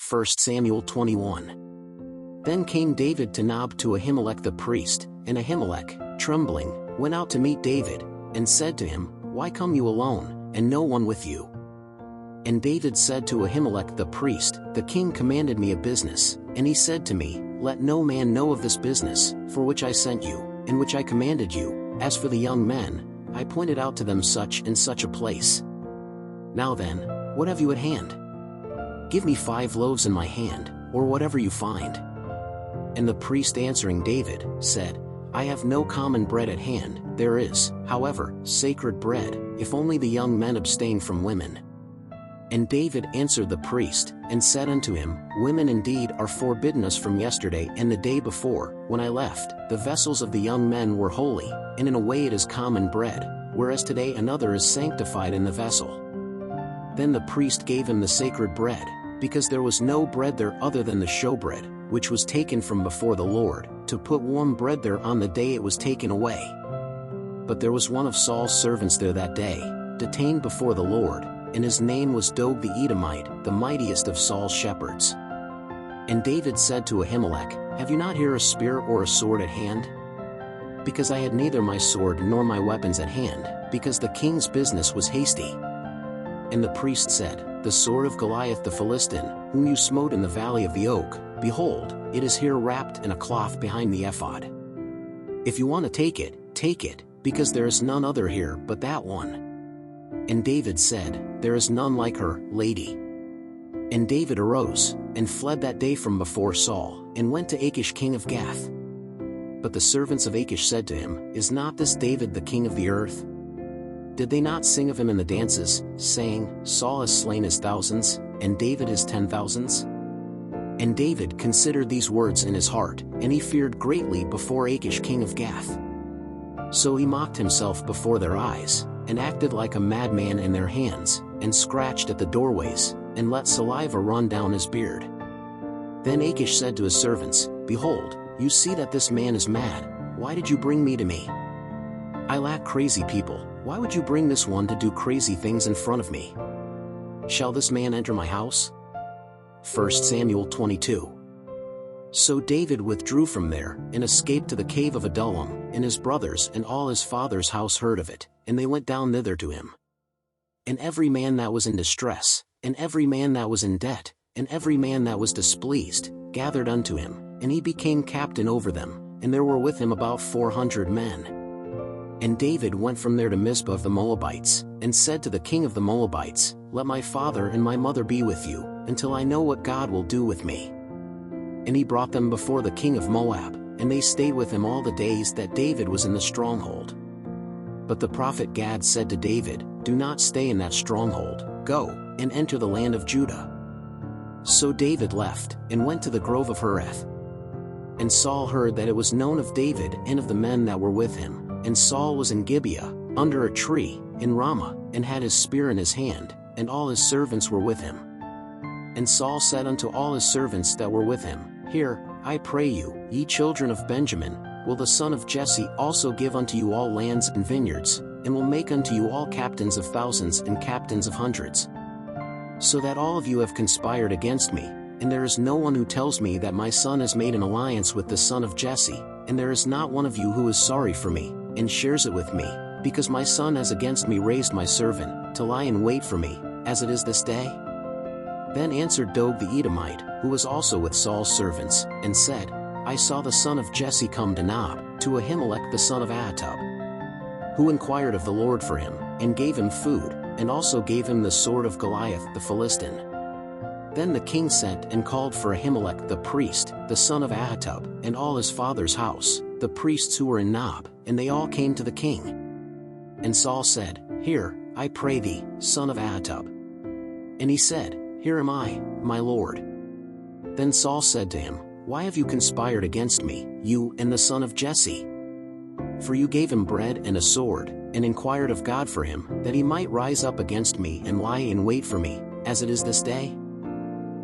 1 Samuel 21. Then came David to Nob to Ahimelech the priest, and Ahimelech, trembling, went out to meet David, and said to him, Why come you alone, and no one with you? And David said to Ahimelech the priest, The king commanded me a business, and he said to me, Let no man know of this business, for which I sent you, and which I commanded you. As for the young men, I pointed out to them such and such a place. Now then, what have you at hand? Give me 5 loaves in my hand, or whatever you find. And the priest answering David, said, I have no common bread at hand. There is, however, sacred bread, if only the young men abstain from women. And David answered the priest, and said unto him, Women indeed are forbidden us from yesterday and the day before, when I left. The vessels of the young men were holy, and in a way it is common bread, whereas today another is sanctified in the vessel. Then the priest gave him the sacred bread, because there was no bread there other than the showbread, which was taken from before the Lord, to put warm bread there on the day it was taken away. But there was one of Saul's servants there that day, detained before the Lord, and his name was Doeg the Edomite, the mightiest of Saul's shepherds. And David said to Ahimelech, Have you not here a spear or a sword at hand? Because I had neither my sword nor my weapons at hand, because the king's business was hasty. And the priest said, The sword of Goliath the Philistine, whom you smote in the valley of the oak, behold, it is here wrapped in a cloth behind the ephod. If you want to take it, because there is none other here but that one. And David said, There is none like her, lady. And David arose, and fled that day from before Saul, and went to Achish king of Gath. But the servants of Achish said to him, Is not this David the king of the earth? Did they not sing of him in the dances, saying, Saul has slain his thousands, and David his 10,000s? And David considered these words in his heart, and he feared greatly before Achish king of Gath. So he mocked himself before their eyes, and acted like a madman in their hands, and scratched at the doorways, and let saliva run down his beard. Then Achish said to his servants, Behold, you see that this man is mad. Why did you bring me to me? I lack crazy people. Why would you bring this one to do crazy things in front of me? Shall this man enter my house? 1 Samuel 22. So David withdrew from there, and escaped to the cave of Adullam, and his brothers and all his father's house heard of it, and they went down thither to him. And every man that was in distress, and every man that was in debt, and every man that was displeased, gathered unto him, and he became captain over them, and there were with him about 400 men. And David went from there to Mizpah of the Moabites, and said to the king of the Moabites, Let my father and my mother be with you, until I know what God will do with me. And he brought them before the king of Moab, and they stayed with him all the days that David was in the stronghold. But the prophet Gad said to David, Do not stay in that stronghold, go, and enter the land of Judah. So David left, and went to the grove of Hereth. And Saul heard that it was known of David and of the men that were with him. And Saul was in Gibeah, under a tree, in Ramah, and had his spear in his hand, and all his servants were with him. And Saul said unto all his servants that were with him, Hear, I pray you, ye children of Benjamin, will the son of Jesse also give unto you all lands and vineyards, and will make unto you all captains of thousands and captains of hundreds? So that all of you have conspired against me, and there is no one who tells me that my son has made an alliance with the son of Jesse, and there is not one of you who is sorry for me, and shares it with me, because my son has against me raised my servant, to lie in wait for me, as it is this day? Then answered Doeg the Edomite, who was also with Saul's servants, and said, I saw the son of Jesse come to Nob, to Ahimelech the son of Ahitub, who inquired of the Lord for him, and gave him food, and also gave him the sword of Goliath the Philistine. Then the king sent and called for Ahimelech the priest, the son of Ahitub, and all his father's house, the priests who were in Nob, and they all came to the king. And Saul said, Hear, I pray thee, son of Ahitub. And he said, Here am I, my lord. Then Saul said to him, Why have you conspired against me, you and the son of Jesse? For you gave him bread and a sword, and inquired of God for him, that he might rise up against me and lie in wait for me, as it is this day?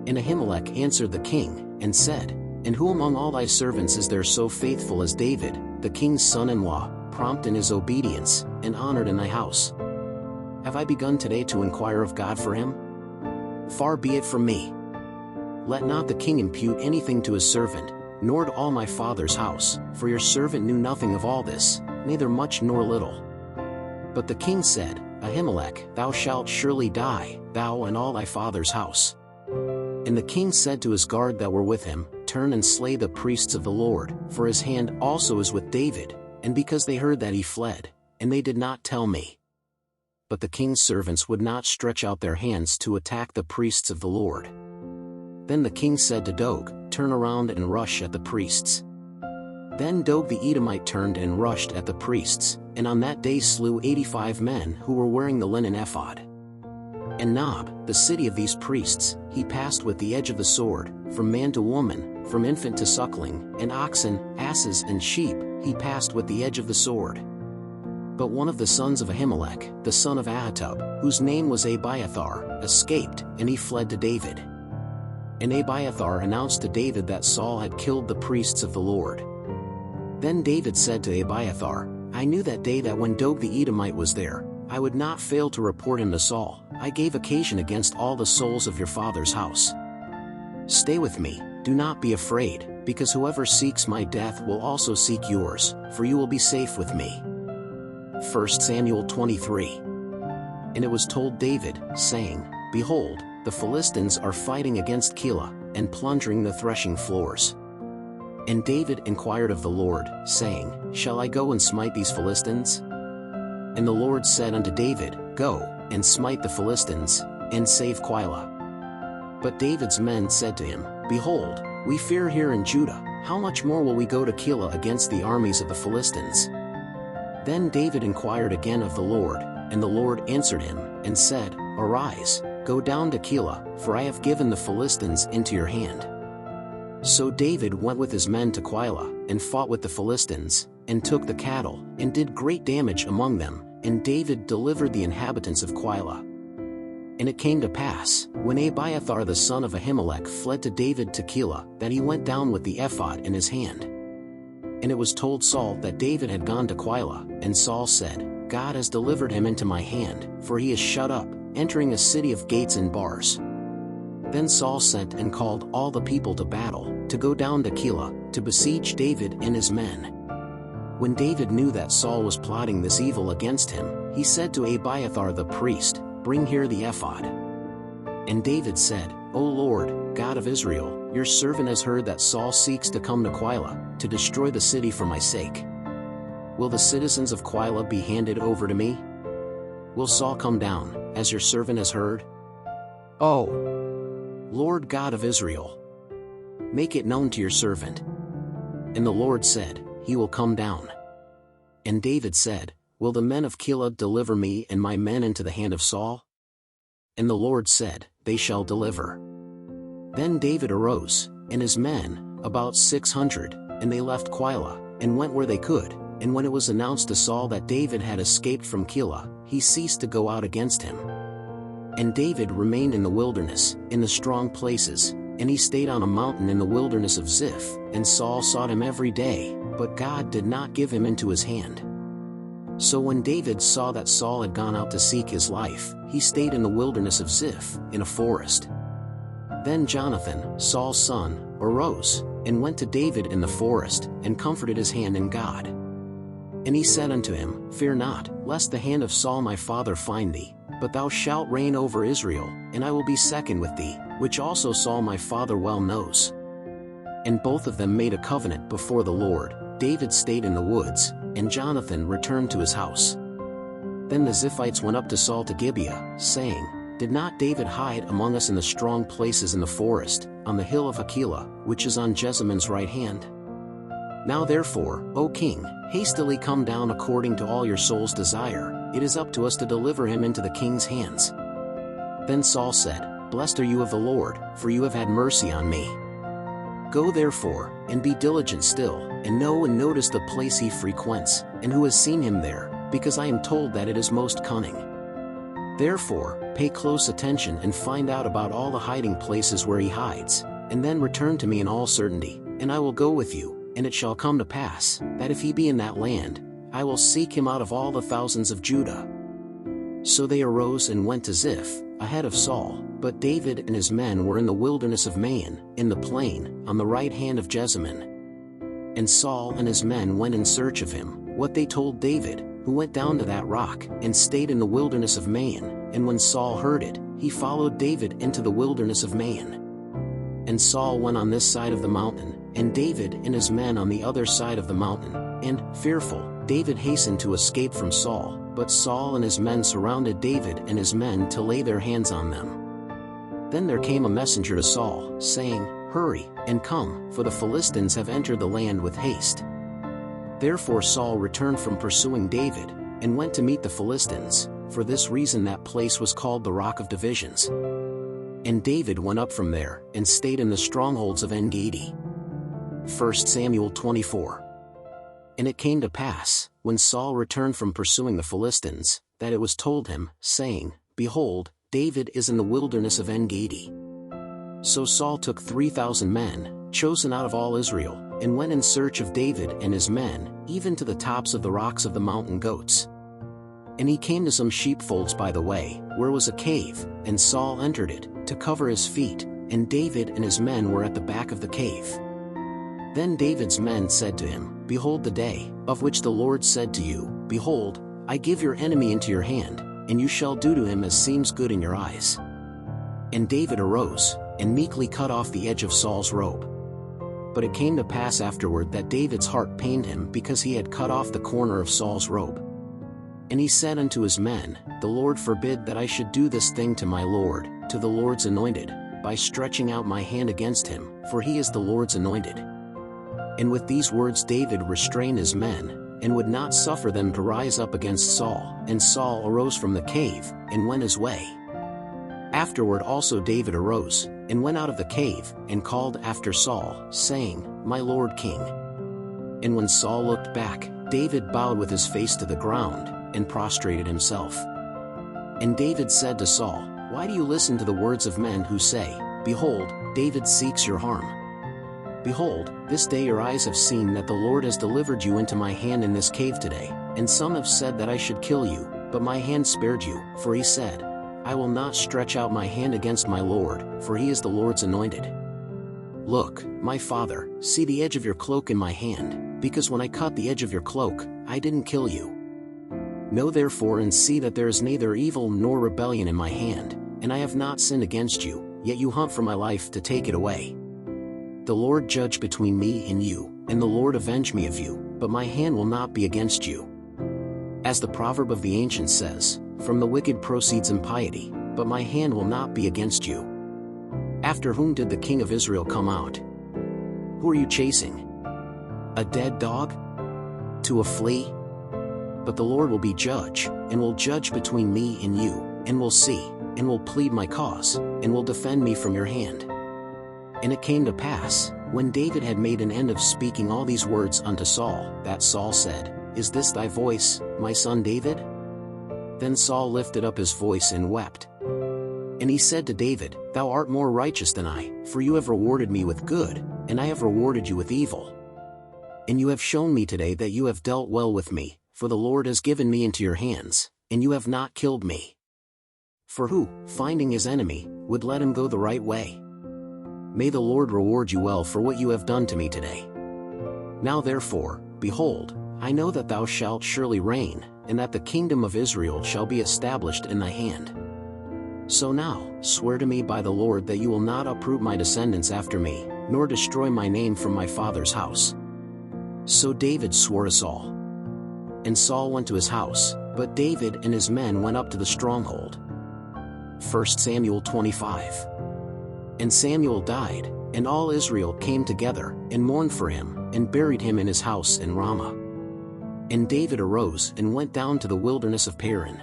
And Ahimelech answered the king, and said, And who among all thy servants is there so faithful as David, the king's son-in-law, prompt in his obedience, and honored in thy house? Have I begun today to inquire of God for him? Far be it from me. Let not the king impute anything to his servant, nor to all my father's house, for your servant knew nothing of all this, neither much nor little. But the king said, Ahimelech, thou shalt surely die, thou and all thy father's house. And the king said to his guard that were with him, Turn and slay the priests of the Lord, for his hand also is with David, and because they heard that he fled, and they did not tell me. But the king's servants would not stretch out their hands to attack the priests of the Lord. Then the king said to Doeg, Turn around and rush at the priests. Then Doeg the Edomite turned and rushed at the priests, and on that day slew 85 men who were wearing the linen ephod. And Nob, the city of these priests, he passed with the edge of the sword, from man to woman, from infant to suckling, and oxen, asses and sheep, he passed with the edge of the sword. But one of the sons of Ahimelech, the son of Ahitub, whose name was Abiathar, escaped, and he fled to David. And Abiathar announced to David that Saul had killed the priests of the Lord. Then David said to Abiathar, I knew that day that when Doeg the Edomite was there, I would not fail to report him to Saul. I gave occasion against all the souls of your father's house. Stay with me, do not be afraid, because whoever seeks my death will also seek yours, for you will be safe with me. 1 Samuel 23. And it was told David, saying, Behold, the Philistines are fighting against Keilah, and plundering the threshing floors. And David inquired of the Lord, saying, Shall I go and smite these Philistines? And the Lord said unto David, Go, and smite the Philistines, and save Keilah. But David's men said to him, Behold, we fear here in Judah, how much more will we go to Keilah against the armies of the Philistines? Then David inquired again of the Lord, and the Lord answered him, and said, Arise, go down to Keilah, for I have given the Philistines into your hand. So David went with his men to Keilah, and fought with the Philistines, and took the cattle, and did great damage among them, and David delivered the inhabitants of Keilah. And it came to pass, when Abiathar the son of Ahimelech fled to David to Keilah, that he went down with the ephod in his hand. And it was told Saul that David had gone to Keilah, and Saul said, God has delivered him into my hand, for he is shut up, entering a city of gates and bars. Then Saul sent and called all the people to battle, to go down to Keilah, to besiege David and his men. When David knew that Saul was plotting this evil against him, he said to Abiathar the priest, Bring here the ephod. And David said, O Lord, God of Israel, your servant has heard that Saul seeks to come to Keilah, to destroy the city for my sake. Will the citizens of Keilah be handed over to me? Will Saul come down, as your servant has heard? Oh, Lord God of Israel, make it known to your servant. And the Lord said, He will come down. And David said, Will the men of Keilah deliver me and my men into the hand of Saul? And the Lord said, They shall deliver. Then David arose, and his men, about 600, and they left Keilah, and went where they could. And when it was announced to Saul that David had escaped from Keilah, he ceased to go out against him. And David remained in the wilderness, in the strong places, and he stayed on a mountain in the wilderness of Ziph, and Saul sought him every day, but God did not give him into his hand. So when David saw that Saul had gone out to seek his life, he stayed in the wilderness of Ziph, in a forest. Then Jonathan, Saul's son, arose, and went to David in the forest, and comforted his hand in God. And he said unto him, Fear not, lest the hand of Saul my father find thee, but thou shalt reign over Israel, and I will be second with thee, which also Saul my father well knows. And both of them made a covenant before the Lord. David stayed in the woods, and Jonathan returned to his house. Then the Ziphites went up to Saul to Gibeah, saying, Did not David hide among us in the strong places in the forest, on the hill of Hachilah, which is on Jessamyn's right hand? Now therefore, O king, hastily come down according to all your soul's desire, it is up to us to deliver him into the king's hands. Then Saul said, Blessed are you of the Lord, for you have had mercy on me. Go therefore, and be diligent still, and know and notice the place he frequents, and who has seen him there, because I am told that it is most cunning. Therefore, pay close attention and find out about all the hiding places where he hides, and then return to me in all certainty, and I will go with you. And it shall come to pass, that if he be in that land, I will seek him out of all the thousands of Judah. So they arose and went to Ziph, ahead of Saul, but David and his men were in the wilderness of Maon, in the plain, on the right hand of Jezreel. And Saul and his men went in search of him, what they told David, who went down to that rock, and stayed in the wilderness of Maon, and when Saul heard it, he followed David into the wilderness of Maon. And Saul went on this side of the mountain, and David and his men on the other side of the mountain, and, fearful, David hastened to escape from Saul, but Saul and his men surrounded David and his men to lay their hands on them. Then there came a messenger to Saul, saying, Hurry, and come, for the Philistines have entered the land with haste. Therefore Saul returned from pursuing David, and went to meet the Philistines, for this reason that place was called the Rock of Divisions. And David went up from there, and stayed in the strongholds of En-Gedi. 1 Samuel 24. And it came to pass, when Saul returned from pursuing the Philistines, that it was told him, saying, Behold, David is in the wilderness of En-Gedi. So Saul took 3,000 men, chosen out of all Israel, and went in search of David and his men, even to the tops of the rocks of the mountain goats. And he came to some sheepfolds by the way, where was a cave, and Saul entered it, to cover his feet, and David and his men were at the back of the cave. Then David's men said to him, Behold the day, of which the Lord said to you, Behold, I give your enemy into your hand, and you shall do to him as seems good in your eyes. And David arose, and meekly cut off the edge of Saul's robe. But it came to pass afterward that David's heart pained him because he had cut off the corner of Saul's robe. And he said unto his men, The Lord forbid that I should do this thing to my Lord, to the Lord's anointed, by stretching out my hand against him, for he is the Lord's anointed. And with these words David restrained his men, and would not suffer them to rise up against Saul, and Saul arose from the cave, and went his way. Afterward also David arose, and went out of the cave, and called after Saul, saying, My Lord King. And when Saul looked back, David bowed with his face to the ground, and prostrated himself. And David said to Saul, Why do you listen to the words of men who say, Behold, David seeks your harm? Behold, this day your eyes have seen that the Lord has delivered you into my hand in this cave today, and some have said that I should kill you, but my hand spared you, for he said, I will not stretch out my hand against my Lord, for he is the Lord's anointed. Look, my father, see the edge of your cloak in my hand, because when I cut the edge of your cloak, I didn't kill you. Know therefore and see that there is neither evil nor rebellion in my hand, and I have not sinned against you, yet you hunt for my life to take it away. The Lord judge between me and you, and the Lord avenge me of you, but my hand will not be against you. As the proverb of the ancients says, From the wicked proceeds impiety, but my hand will not be against you. After whom did the king of Israel come out? Who are you chasing? A dead dog? To a flea? But the Lord will be judge, and will judge between me and you, and will see, and will plead my cause, and will defend me from your hand. And it came to pass, when David had made an end of speaking all these words unto Saul, that Saul said, Is this thy voice, my son David? Then Saul lifted up his voice and wept. And he said to David, Thou art more righteous than I, for you have rewarded me with good, and I have rewarded you with evil. And you have shown me today that you have dealt well with me, for the Lord has given me into your hands, and you have not killed me. For who, finding his enemy, would let him go the right way? May the Lord reward you well for what you have done to me today. Now therefore, behold, I know that thou shalt surely reign, and that the kingdom of Israel shall be established in thy hand. So now, swear to me by the Lord that you will not uproot my descendants after me, nor destroy my name from my father's house. So David swore to Saul. And Saul went to his house, but David and his men went up to the stronghold. 1 Samuel 25. And Samuel died, and all Israel came together, and mourned for him, and buried him in his house in Ramah. And David arose and went down to the wilderness of Paran.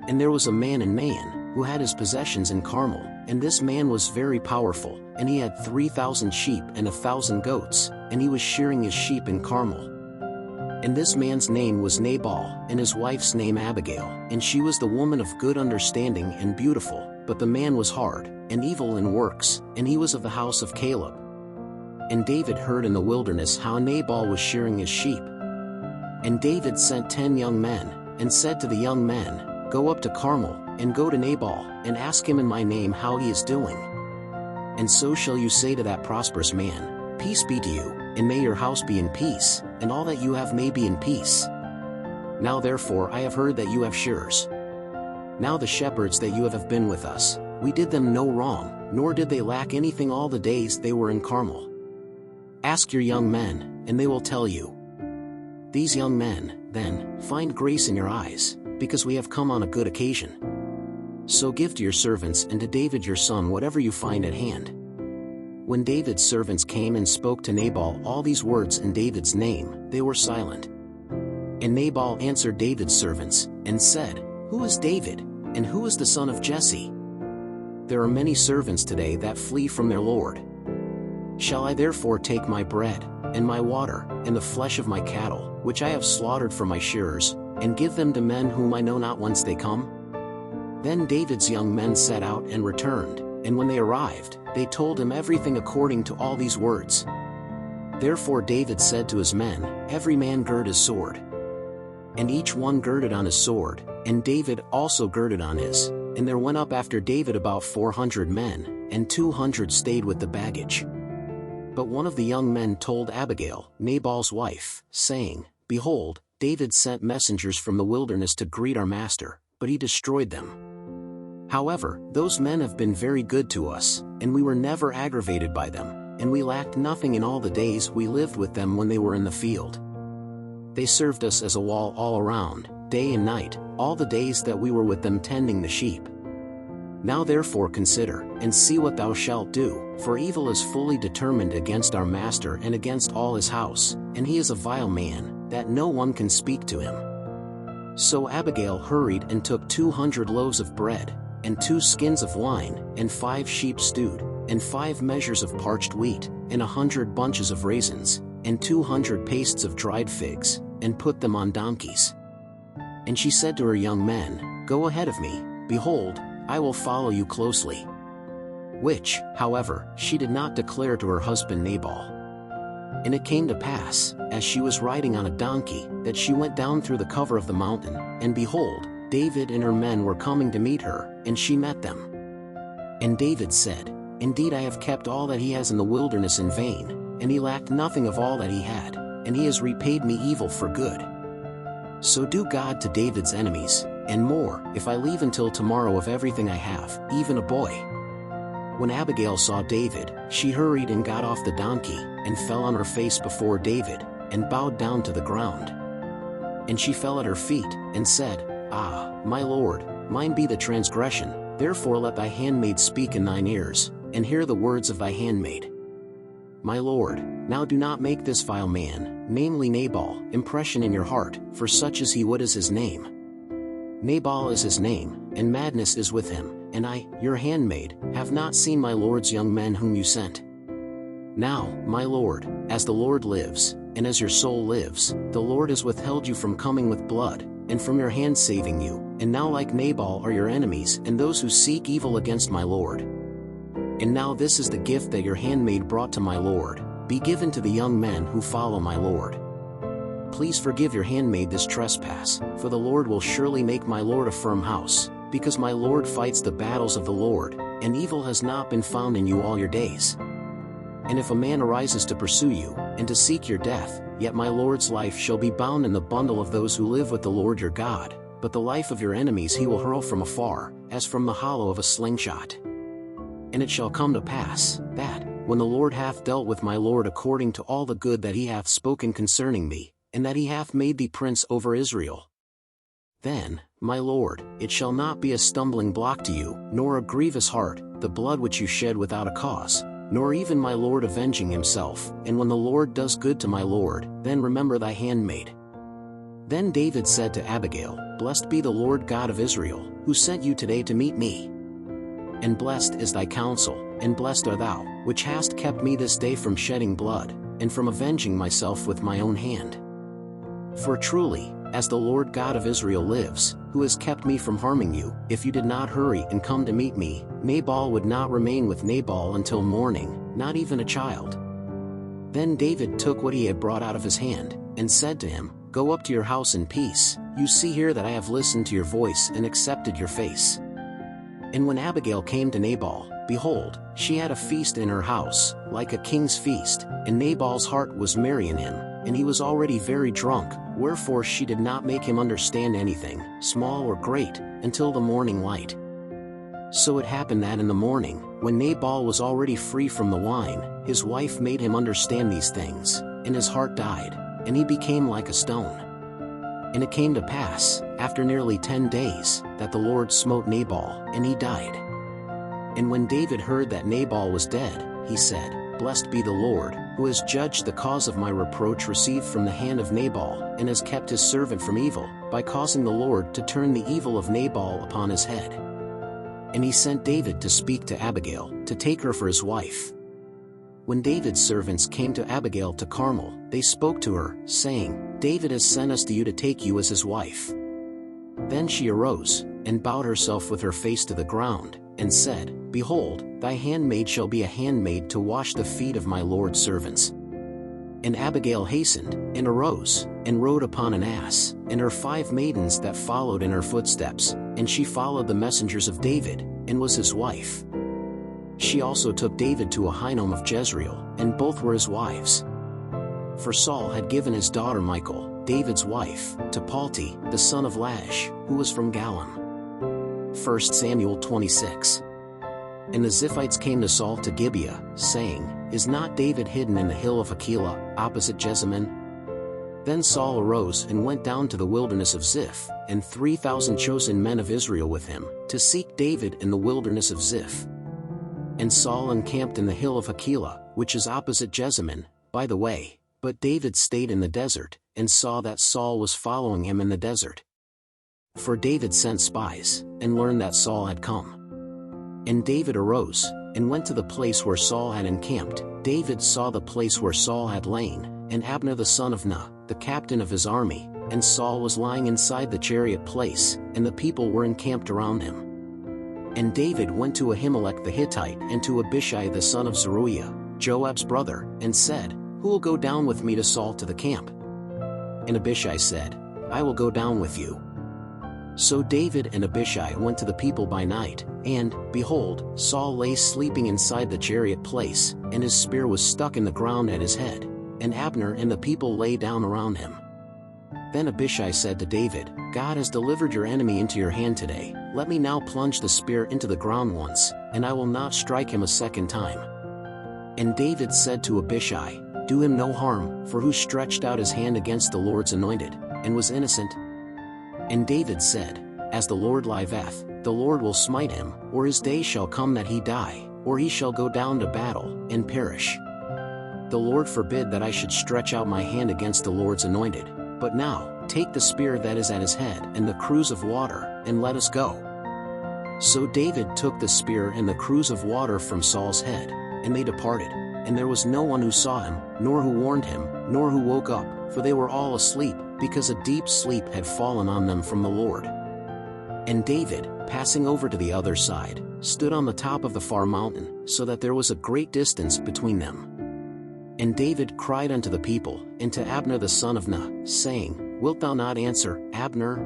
And there was a man in Maon, who had his possessions in Carmel, and this man was very powerful, and he had 3,000 sheep and 1,000 goats, and he was shearing his sheep in Carmel. And this man's name was Nabal, and his wife's name Abigail, and she was the woman of good understanding and beautiful, but the man was hard, and evil in works, and he was of the house of Caleb. And David heard in the wilderness how Nabal was shearing his sheep. And David sent 10 young men, and said to the young men, Go up to Carmel, and go to Nabal, and ask him in my name how he is doing. And so shall you say to that prosperous man, Peace be to you, and may your house be in peace, and all that you have may be in peace. Now therefore I have heard that you have shearers. Now the shepherds that you have been with us, we did them no wrong, nor did they lack anything all the days they were in Carmel. Ask your young men, and they will tell you. These young men, then, find grace in your eyes, because we have come on a good occasion. So give to your servants and to David your son whatever you find at hand. When David's servants came and spoke to Nabal all these words in David's name, they were silent. And Nabal answered David's servants, and said, Who is David, and who is the son of Jesse? There are many servants today that flee from their Lord. Shall I therefore take my bread, and my water, and the flesh of my cattle, which I have slaughtered for my shearers, and give them to men whom I know not whence they come? Then David's young men set out and returned, and when they arrived, they told him everything according to all these words. Therefore David said to his men, Every man gird his sword. And each one girded on his sword, and David also girded on his, and there went up after David about 400 men, and 200 stayed with the baggage. But one of the young men told Abigail, Nabal's wife, saying, Behold, David sent messengers from the wilderness to greet our master, but he destroyed them. However, those men have been very good to us, and we were never aggravated by them, and we lacked nothing in all the days we lived with them when they were in the field. They served us as a wall all around, day and night, all the days that we were with them tending the sheep. Now therefore consider, and see what thou shalt do, for evil is fully determined against our master and against all his house, and he is a vile man, that no one can speak to him. So Abigail hurried and took 200 loaves of bread, and 2 skins of wine, and 5 sheep stewed, and 5 measures of parched wheat, and 100 bunches of raisins, and 200 pastes of dried figs, and put them on donkeys. And she said to her young men, Go ahead of me, behold, I will follow you closely. Which, however, she did not declare to her husband Nabal. And it came to pass, as she was riding on a donkey, that she went down through the cover of the mountain, and behold, David and her men were coming to meet her, and she met them. And David said, Indeed I have kept all that he has in the wilderness in vain, and he lacked nothing of all that he had, and he has repaid me evil for good. So do God to David's enemies, and more, if I leave until tomorrow of everything I have, even a boy. When Abigail saw David, she hurried and got off the donkey, and fell on her face before David, and bowed down to the ground. And she fell at her feet, and said, Ah, my lord, mine be the transgression, therefore let thy handmaid speak in thine ears, and hear the words of thy handmaid. My lord, now do not make this vile man, namely Nabal, impression in your heart, for such as he would is his name. Nabal is his name, and madness is with him, and I, your handmaid, have not seen my lord's young men whom you sent. Now, my lord, as the Lord lives, and as your soul lives, the Lord has withheld you from coming with blood, and from your hand saving you, and now like Nabal are your enemies and those who seek evil against my lord. And now this is the gift that your handmaid brought to my lord, be given to the young men who follow my lord. Please forgive your handmaid this trespass, for the Lord will surely make my lord a firm house, because my lord fights the battles of the Lord, and evil has not been found in you all your days. And if a man arises to pursue you, and to seek your death, yet my lord's life shall be bound in the bundle of those who live with the Lord your God, but the life of your enemies he will hurl from afar, as from the hollow of a slingshot. And it shall come to pass, that, when the Lord hath dealt with my lord according to all the good that he hath spoken concerning thee, and that he hath made thee prince over Israel, then, my lord, it shall not be a stumbling block to you, nor a grievous heart, the blood which you shed without a cause, nor even my lord avenging himself, and when the Lord does good to my lord, then remember thy handmaid. Then David said to Abigail, Blessed be the Lord God of Israel, who sent you today to meet me. And blessed is thy counsel, and blessed art thou, which hast kept me this day from shedding blood, and from avenging myself with my own hand. For truly, as the Lord God of Israel lives, who has kept me from harming you, if you did not hurry and come to meet me, Nabal would not remain with Nabal until morning, not even a child. Then David took what he had brought out of his hand, and said to him, Go up to your house in peace. You see here that I have listened to your voice and accepted your face." And when Abigail came to Nabal, behold, she had a feast in her house, like a king's feast, and Nabal's heart was merry in him, and he was already very drunk, wherefore she did not make him understand anything, small or great, until the morning light. So it happened that in the morning, when Nabal was already free from the wine, his wife made him understand these things, and his heart died, and he became like a stone. And it came to pass, after nearly 10 days, that the Lord smote Nabal, and he died. And when David heard that Nabal was dead, he said, "Blessed be the Lord, who has judged the cause of my reproach received from the hand of Nabal, and has kept his servant from evil, by causing the Lord to turn the evil of Nabal upon his head." And he sent David to speak to Abigail, to take her for his wife. When David's servants came to Abigail to Carmel, they spoke to her, saying, "David has sent us to you to take you as his wife." Then she arose, and bowed herself with her face to the ground, and said, "Behold, thy handmaid shall be a handmaid to wash the feet of my Lord's servants." And Abigail hastened, and arose, and rode upon an ass, and her 5 maidens that followed in her footsteps, and she followed the messengers of David, and was his wife. She also took David to Ahinoam of Jezreel, and both were his wives. For Saul had given his daughter Michal, David's wife, to Palti, the son of Lash, who was from Galim. 1 Samuel 26. And the Ziphites came to Saul to Gibeah, saying, "Is not David hidden in the hill of Hachilah, opposite Jezreel?" Then Saul arose and went down to the wilderness of Ziph, and 3,000 chosen men of Israel with him, to seek David in the wilderness of Ziph. And Saul encamped in the hill of Hachilah, which is opposite Jezreel, by the way, but David stayed in the desert, and saw that Saul was following him in the desert. For David sent spies, and learned that Saul had come. And David arose, and went to the place where Saul had encamped. David saw the place where Saul had lain, and Abner the son of Ner, the captain of his army, and Saul was lying inside the chariot place, and the people were encamped around him. And David went to Ahimelech the Hittite and to Abishai the son of Zeruiah, Joab's brother, and said, "Who will go down with me to Saul to the camp?" And Abishai said, "I will go down with you." So David and Abishai went to the people by night, and, behold, Saul lay sleeping inside the chariot place, and his spear was stuck in the ground at his head, and Abner and the people lay down around him. Then Abishai said to David, "God has delivered your enemy into your hand today. Let me now plunge the spear into the ground once, and I will not strike him a second time." And David said to Abishai, "Do him no harm, for who stretched out his hand against the Lord's anointed, and was innocent?" And David said, "As the Lord liveth, the Lord will smite him, or his day shall come that he die, or he shall go down to battle, and perish. The Lord forbid that I should stretch out my hand against the Lord's anointed. But now, take the spear that is at his head and the cruse of water, and let us go." So David took the spear and the cruse of water from Saul's head, and they departed, and there was no one who saw him, nor who warned him, nor who woke up, for they were all asleep, because a deep sleep had fallen on them from the Lord. And David, passing over to the other side, stood on the top of the far mountain, so that there was a great distance between them. And David cried unto the people, and to Abner the son of Ner, saying, "Wilt thou not answer, Abner?"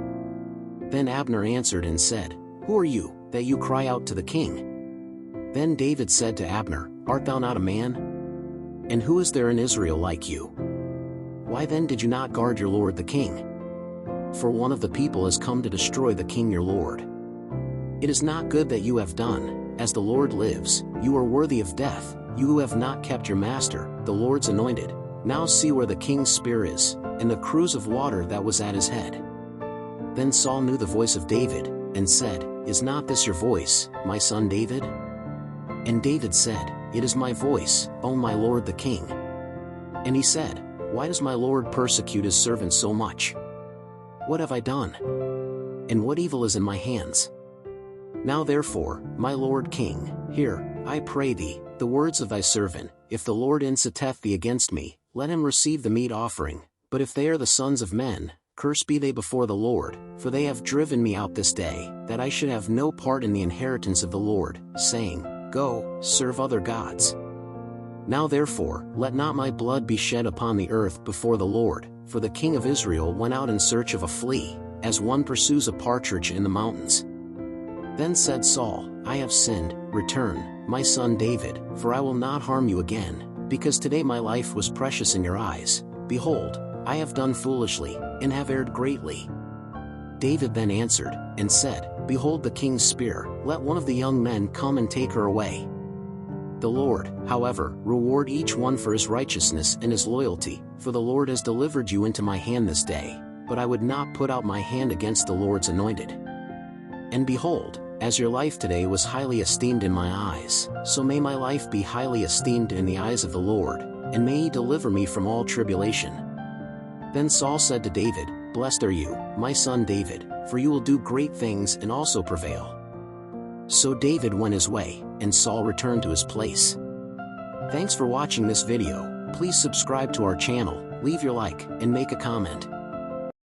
Then Abner answered and said, "Who are you, that you cry out to the king?" Then David said to Abner, "Art thou not a man? And who is there in Israel like you? Why then did you not guard your lord the king? For one of the people has come to destroy the king your lord. It is not good that you have done. As the Lord lives, you are worthy of death, you who have not kept your master, the Lord's anointed. Now see where the king's spear is, and the cruse of water that was at his head." Then Saul knew the voice of David, and said, "Is not this your voice, my son David?" And David said, "It is my voice, O my lord the king." And he said, "Why does my lord persecute his servant so much? What have I done? And what evil is in my hands? Now therefore, my lord king, hear, I pray thee, the words of thy servant. If the Lord inciteth thee against me, let him receive the meat offering. But if they are the sons of men, cursed be they before the Lord, for they have driven me out this day, that I should have no part in the inheritance of the Lord, saying, Go, serve other gods. Now therefore, let not my blood be shed upon the earth before the Lord, for the king of Israel went out in search of a flea, as one pursues a partridge in the mountains. Then said Saul, I have sinned, return, my son David, for I will not harm you again, because today my life was precious in your eyes. Behold, I have done foolishly, and have erred greatly. David then answered, and said, Behold the king's spear, let one of the young men come and take her away. The Lord, however, reward each one for his righteousness and his loyalty, for the Lord has delivered you into my hand this day, but I would not put out my hand against the Lord's anointed. And behold, as your life today was highly esteemed in my eyes, so may my life be highly esteemed in the eyes of the Lord, and may he deliver me from all tribulation. Then Saul said to David, Blessed are you, my son David, for you will do great things and also prevail. So David went his way, and Saul returned to his place. Thanks for watching this video. Please subscribe to our channel, leave your like, and make a comment.